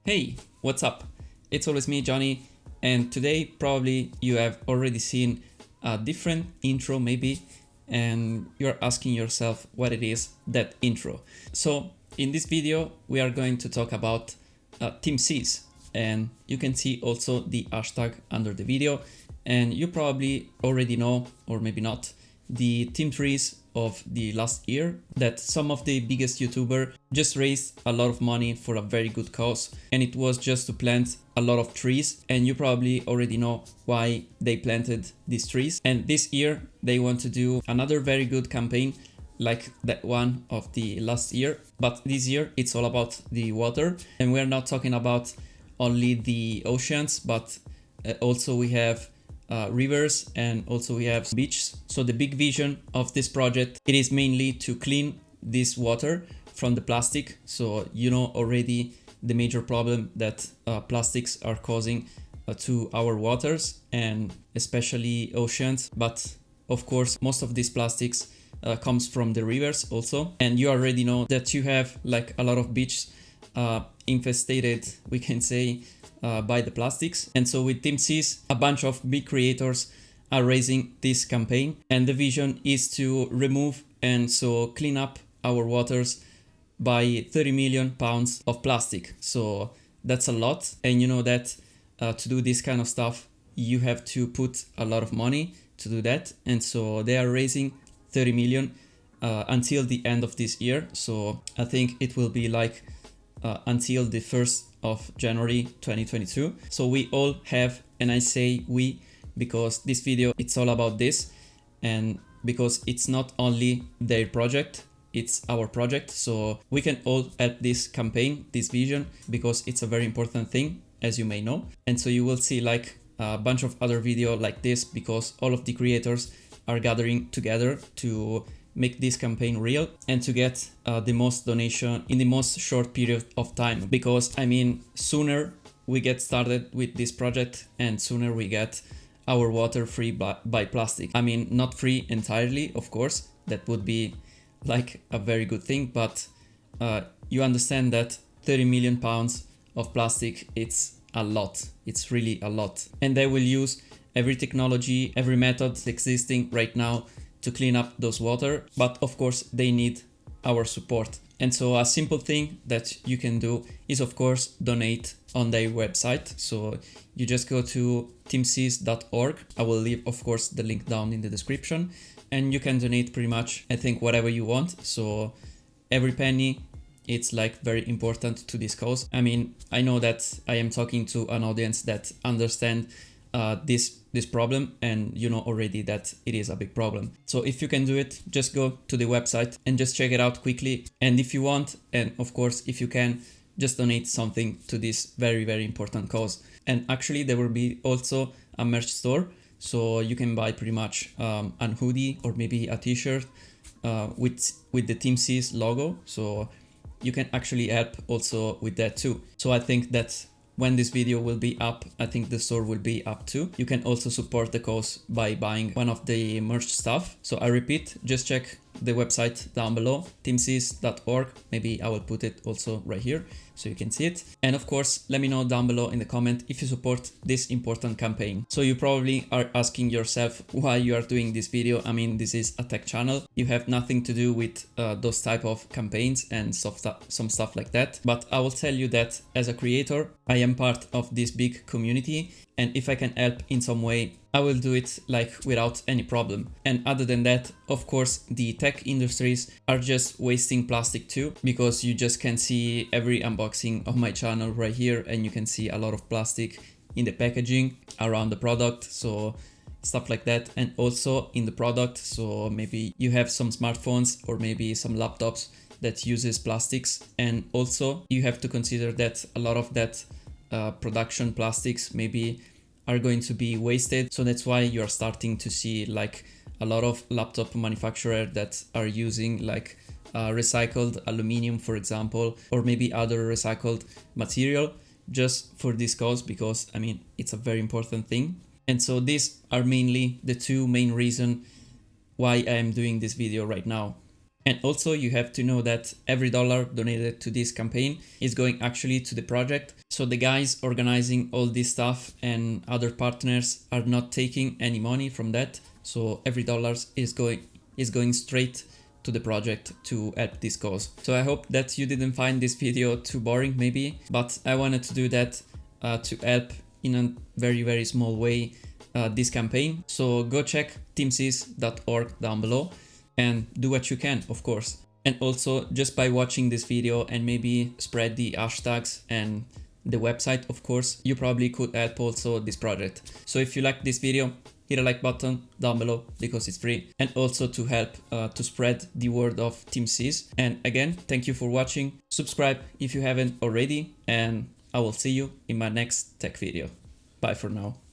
Hey, what's up? It's always me, Johnny, and today probably you have already seen a different intro maybe, and you're asking yourself what it is, that intro. So in this video we are going to talk about Team Cs, and you can see also the hashtag under the video, and you probably already know, or maybe not, the team trees of the last year that some of the biggest YouTubers just raised a lot of money for a very good cause, and it was just to plant a lot of trees, and you probably already know why they planted these trees. And this year they want to do another very good campaign like that one of the last year, but this year it's all about the water, and we're not talking about only the oceans, but also we have rivers, and also we have beaches. So the big vision of this project, it is mainly to clean this water from the plastic. So you know already the major problem that plastics are causing to our waters, and especially oceans. But of course most of these plastics comes from the rivers also, and you already know that you have like a lot of beaches infested, we can say, by the plastics. And so with Team Cs, a bunch of big creators are raising this campaign, and the vision is to remove and so clean up our waters by 30 million pounds of plastic. So that's a lot, and you know that to do this kind of stuff you have to put a lot of money to do that, and so they are raising 30 million until the end of this year. So I think it will be like until the 1st of January 2022. So we all have, and I say we because this video it's all about this, and because it's not only their project, it's our project, so we can all help this campaign, this vision, because it's a very important thing, as you may know. And so you will see like a bunch of other video like this, because all of the creators are gathering together to make this campaign real and to get the most donation in the most short period of time. Because I mean, sooner we get started with this project and sooner we get our water free by plastic. I mean, not free entirely, of course, that would be like a very good thing, but you understand that 30 million pounds of plastic, it's a lot, it's really a lot. And they will use every technology, every method existing right now to clean up those water, but of course they need our support. And so a simple thing that you can do is of course donate on their website. So you just go to teamcs.org. I will leave of course the link down in the description, and you can donate pretty much I think whatever you want. So every penny, it's like very important to this cause. I mean, I know that I am talking to an audience that understand this problem, and you know already that it is a big problem. So if you can do it, just go to the website and just check it out quickly. And if you want, and of course if you can, just donate something to this very, very important cause. And actually there will be also a merch store, so you can buy pretty much a hoodie or maybe a t-shirt with the Team C's logo, so you can actually help also with that too. So I think that when this video will be up, I think the store will be up too. You can also support the cause by buying one of the merch stuff. So I repeat, just check the website down below, teamcs.org. Maybe I will put it also right here so you can see it. And of course, let me know down below in the comment if you support this important campaign. So you probably are asking yourself why you are doing this video. I mean, this is a tech channel. You have nothing to do with those type of campaigns and some stuff like that. But I will tell you that as a creator, I am part of this big community, and if I can help in some way, I will do it like without any problem. And other than that, of course, the tech industries are just wasting plastic too, because you just can see every unboxing of my channel right here, and you can see a lot of plastic in the packaging around the product, so stuff like that, and also in the product. So maybe you have some smartphones or maybe some laptops that uses plastics, and also you have to consider that a lot of that production plastics maybe are going to be wasted. So that's why you're starting to see like a lot of laptop manufacturers that are using like recycled aluminum, for example, or maybe other recycled material just for this cause, because I mean, it's a very important thing. And so these are mainly the two main reasons why I am doing this video right now. And also you have to know that every dollar donated to this campaign is going actually to the project. So the guys organizing all this stuff and other partners are not taking any money from that. So every dollar is going straight to the project to help this cause. So I hope that you didn't find this video too boring maybe, but I wanted to do that to help in a very, very small way this campaign. So go check teamsys.org down below and do what you can, of course. And also just by watching this video and maybe spread the hashtags and the website, of course, you probably could help also this project. So if you like this video, hit a like button down below because it's free, and also to help to spread the word of Team Sys. And again, thank you for watching. Subscribe if you haven't already, and I will see you in my next tech video. Bye for now.